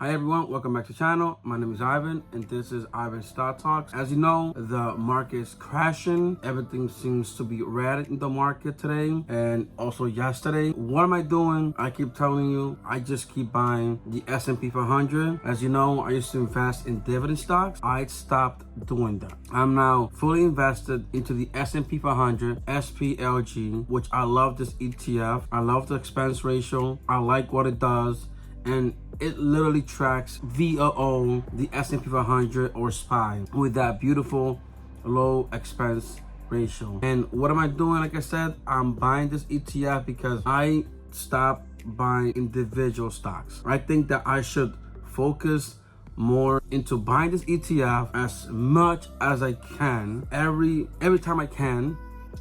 Hi everyone, welcome back to the channel. My name is Ivan and this is Ivan Stock Talks. As you know, the market is crashing. Everything seems to be red in the market today and also yesterday. What am I doing? I keep telling you, I just keep buying the S&P 500. As you know, I used to invest in dividend stocks. I stopped doing that. I'm now fully invested into the S&P 500 SPLG, which I love this ETF. I love the expense ratio. I like what it does. And it literally tracks VOO, the S&P 500 or SPY, with that beautiful low expense ratio. And what am I doing? Like I said, I'm buying this ETF because I stopped buying individual stocks. I think that I should focus more into buying this ETF as much as I can every time I can.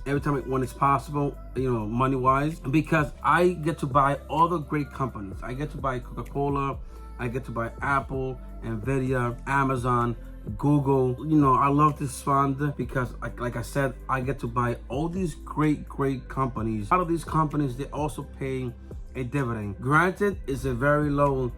Every time when it's possible, money wise, because I get to buy all the great companies. I get to buy Coca-Cola, I get to buy Apple, Nvidia, Amazon, Google. I love this fund because like I said, I get to buy all these great companies. A lot of these companies, they also pay a dividend. Granted, it's a very low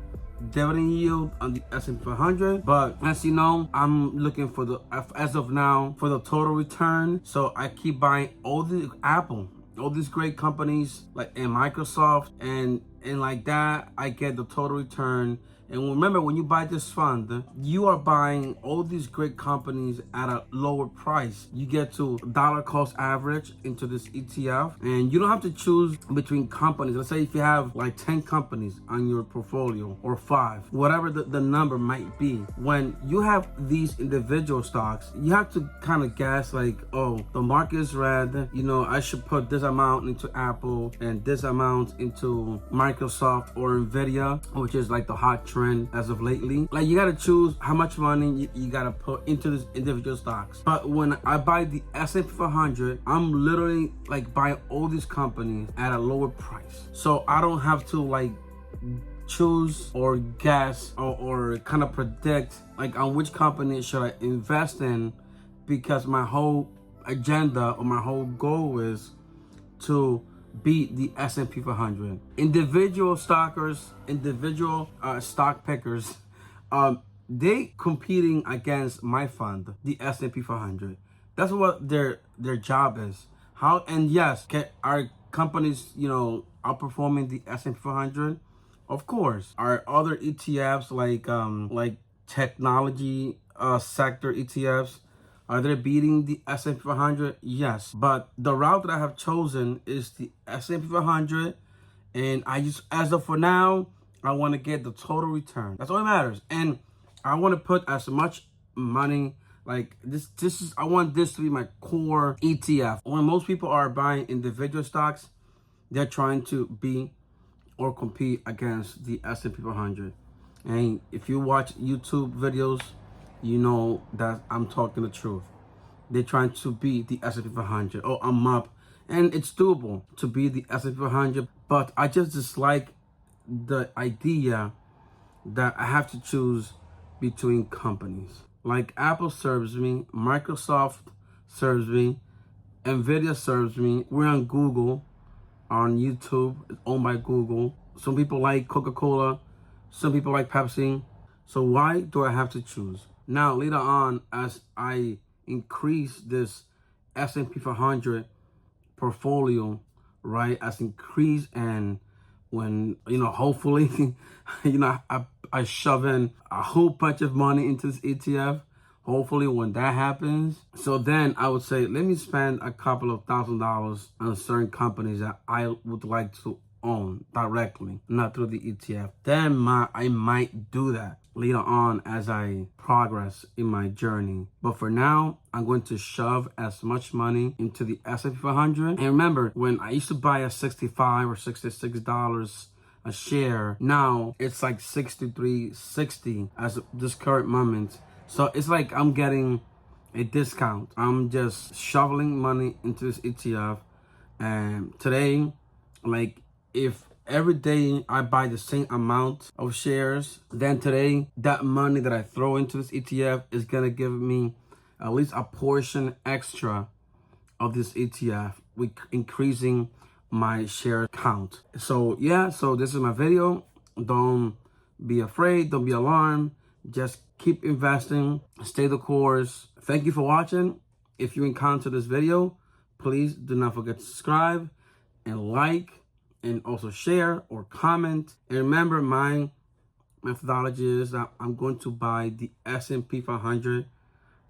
dividend yield on the S&P 500, but as you know, I'm looking for as of now for the total return. So I keep buying all the Apple, all these great companies like and Microsoft and like that. I get the total return. And remember, when you buy this fund, you are buying all these great companies at a lower price. You get to dollar cost average into this ETF, and you don't have to choose between companies. Let's say if you have like 10 companies on your portfolio or 5, whatever the number might be. When you have these individual stocks, you have to kind of guess like, oh, the market is red. I should put this amount into Apple and this amount into Microsoft or Nvidia, which is like the hot trend as of lately. Like, you gotta choose how much money you gotta put into this individual stocks. But when I buy the S&P 500, I'm literally like buying all these companies at a lower price, so I don't have to like choose or guess or kind of predict like on which company should I invest in, because my whole agenda or my whole goal is to beat the S&P 500. Individual stockers, individual stock pickers, they competing against my fund, the S&P 500. That's what their job is. How, and yes, are companies outperforming the S&P 500? Of course. Are other ETFs like technology sector ETFs, are they beating the S&P 500? Yes. But the route that I have chosen is the S&P 500. And as of for now, I want to get the total return. That's all that matters. And I want to put as much money like this. I want this to be my core ETF. When most people are buying individual stocks, they're trying to be or compete against the S&P 500. And if you watch YouTube videos, you know that I'm talking the truth. They're trying to beat the S&P 500. Oh, I'm up. And it's doable to beat the S&P 500. But I just dislike the idea that I have to choose between companies. Like Apple serves me, Microsoft serves me, Nvidia serves me. We're on Google, on YouTube. It's owned by Google. Some people like Coca-Cola. Some people like Pepsi. So why do I have to choose? Now, later on, as I increase this S&P 500 portfolio, right, as increase, and when, hopefully, I shove in a whole bunch of money into this ETF, hopefully when that happens, so then I would say, let me spend a couple of $1,000s on certain companies that I would like to own directly, not through the ETF. Then I might do that later on as I progress in my journey. But for now, I'm going to shove as much money into the S&P 500. And remember, when I used to buy at $65 or $66 a share, now it's like $63.60 as of this current moment. So it's like I'm getting a discount. I'm just shoveling money into this ETF. And today, like, if every day I buy the same amount of shares, then today that money that I throw into this ETF is gonna give me at least a portion extra of this ETF, with increasing my share count. So yeah, so this is my video. Don't be afraid, don't be alarmed. Just keep investing, stay the course. Thank you for watching. If you encounter this video, please do not forget to subscribe and like, and also share or comment. And remember, my methodology is that I'm going to buy the S&P 500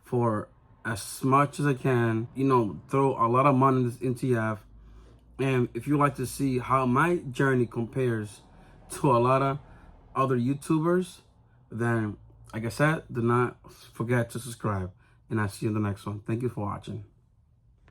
for as much as I can, throw a lot of money in this ETF. And if you like to see how my journey compares to a lot of other YouTubers, then like I said, do not forget to subscribe. And I'll see you in the next one. Thank you for watching.